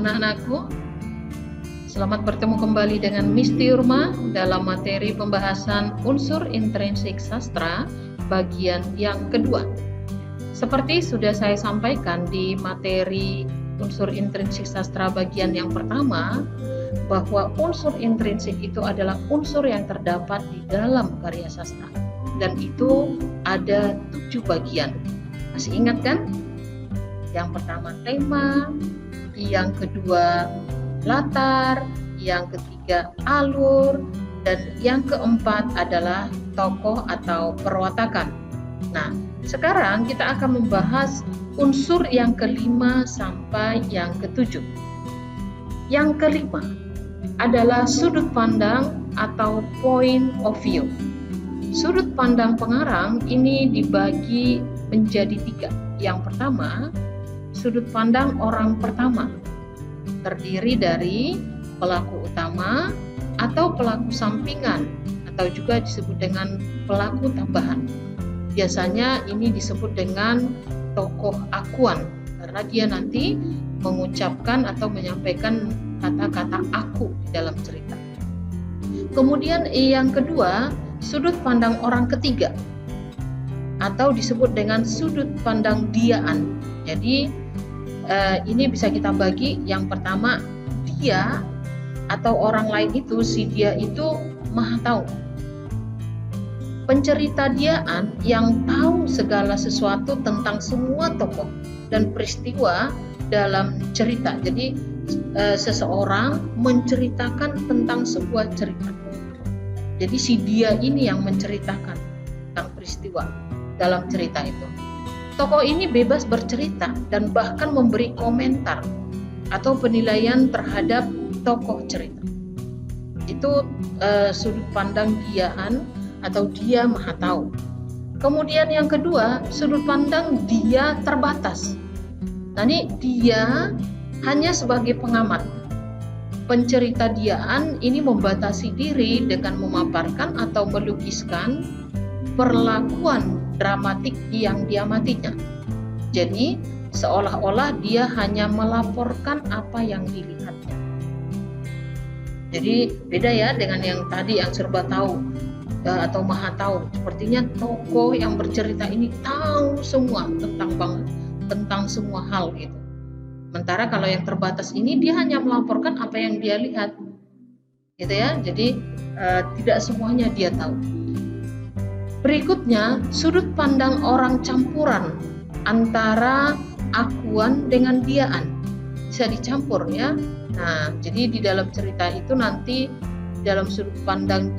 anak-anakku. Selamat bertemu kembali dengan Miss Tiurma dalam materi pembahasan unsur intrinsik sastra bagian yang kedua. Seperti sudah saya sampaikan di materi unsur intrinsik sastra bagian yang pertama, bahwa unsur intrinsik itu adalah unsur yang terdapat di dalam karya sastra, dan itu ada 7 bagian. Masih ingat kan? Yang pertama tema, yang kedua latar, yang ketiga alur, dan yang keempat adalah tokoh atau perwatakan. Nah, sekarang kita akan membahas unsur yang kelima sampai yang ketujuh. Yang kelima adalah sudut pandang atau point of view. Sudut pandang pengarang ini dibagi menjadi 3. Yang pertama, sudut pandang orang pertama, terdiri dari pelaku utama atau pelaku sampingan, atau juga disebut dengan pelaku tambahan. Biasanya ini disebut dengan tokoh akuan, karena dia nanti mengucapkan atau menyampaikan kata-kata aku di dalam cerita. Kemudian yang kedua, sudut pandang orang ketiga, atau disebut dengan sudut pandang diaan. Jadi ini bisa kita bagi. Yang pertama, dia atau orang lain itu, si dia itu maha tahu. Pencerita diaan yang tahu segala sesuatu tentang semua tokoh dan peristiwa dalam cerita. Jadi seseorang menceritakan tentang sebuah cerita. Jadi si dia ini yang menceritakan tentang peristiwa dalam cerita itu. Tokoh ini bebas bercerita dan bahkan memberi komentar atau penilaian terhadap tokoh cerita. Itu sudut pandang diaan atau dia maha tahu. Kemudian yang kedua, sudut pandang dia terbatas. Nah, ini dia hanya sebagai pengamat. Pencerita diaan ini membatasi diri dengan memaparkan atau melukiskan perlakuan dramatik yang diamatinya. Jadi seolah-olah dia hanya melaporkan apa yang dilihatnya. Jadi beda ya dengan yang tadi yang serba tahu atau maha tahu. Sepertinya tokoh yang bercerita ini tahu semua tentang semua hal gitu. Sementara kalau yang terbatas ini dia hanya melaporkan apa yang dia lihat, gitu ya. Jadi tidak semuanya dia tahu. Berikutnya, sudut pandang orang campuran antara akuan dengan diaan. Bisa dicampur ya. Nah, jadi di dalam cerita itu nanti dalam sudut pandang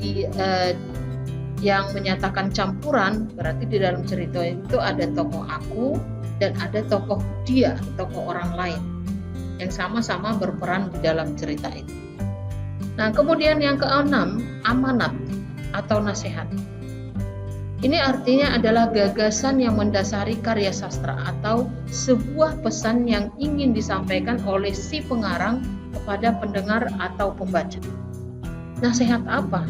yang menyatakan campuran, berarti di dalam cerita itu ada tokoh aku dan ada tokoh dia, tokoh orang lain yang sama-sama berperan di dalam cerita itu. Nah, kemudian yang keenam, amanat atau nasihat. Ini artinya adalah gagasan yang mendasari karya sastra atau sebuah pesan yang ingin disampaikan oleh si pengarang kepada pendengar atau pembaca. Nasihat apa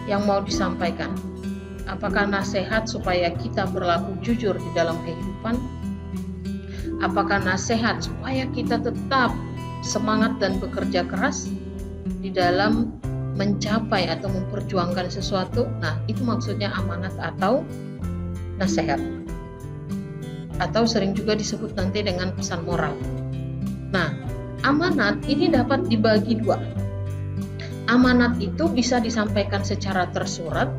yang mau disampaikan? Apakah nasihat supaya kita berlaku jujur di dalam kehidupan? Apakah nasihat supaya kita tetap semangat dan bekerja keras di dalam mencapai atau memperjuangkan sesuatu? Nah, itu maksudnya amanat atau nasihat. Atau sering juga disebut nanti dengan pesan moral. Nah, amanat ini dapat dibagi 2. Amanat itu bisa disampaikan secara tersurat,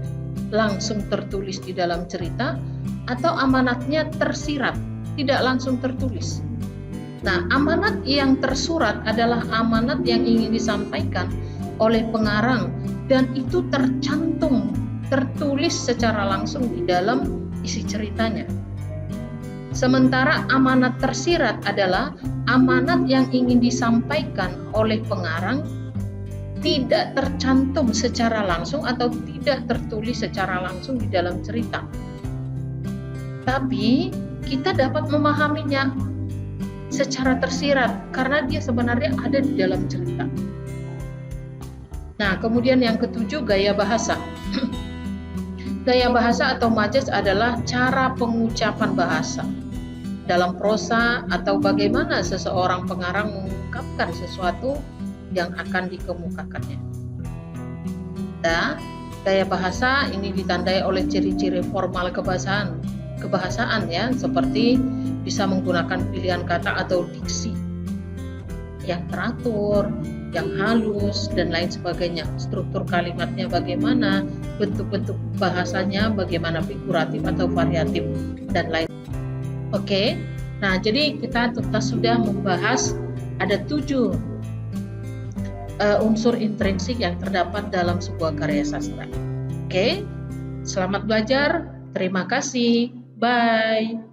langsung tertulis di dalam cerita, atau amanatnya tersirat, tidak langsung tertulis. Nah, amanat yang tersurat adalah amanat yang ingin disampaikan oleh pengarang dan itu tertulis secara langsung di dalam isi ceritanya. Sementara amanat tersirat adalah amanat yang ingin disampaikan oleh pengarang, tidak tercantum secara langsung atau tidak tertulis secara langsung di dalam cerita. Tapi kita dapat memahaminya secara tersirat karena dia sebenarnya ada di dalam cerita. Nah, kemudian yang ketujuh, gaya bahasa. Gaya bahasa atau majas adalah cara pengucapan bahasa. dalam prosa, atau bagaimana seseorang pengarang mengungkapkan sesuatu yang akan dikemukakannya. Dan gaya bahasa ini ditandai oleh ciri-ciri formal kebahasaan ya, seperti bisa menggunakan pilihan kata atau diksi yang teratur, yang halus, dan lain sebagainya. Struktur kalimatnya bagaimana, bentuk-bentuk bahasanya bagaimana, figuratif atau variatif, dan lain. Oke, nah jadi kita sudah membahas ada 7 unsur intrinsik yang terdapat dalam sebuah karya sastra. Oke, selamat belajar, terima kasih, bye.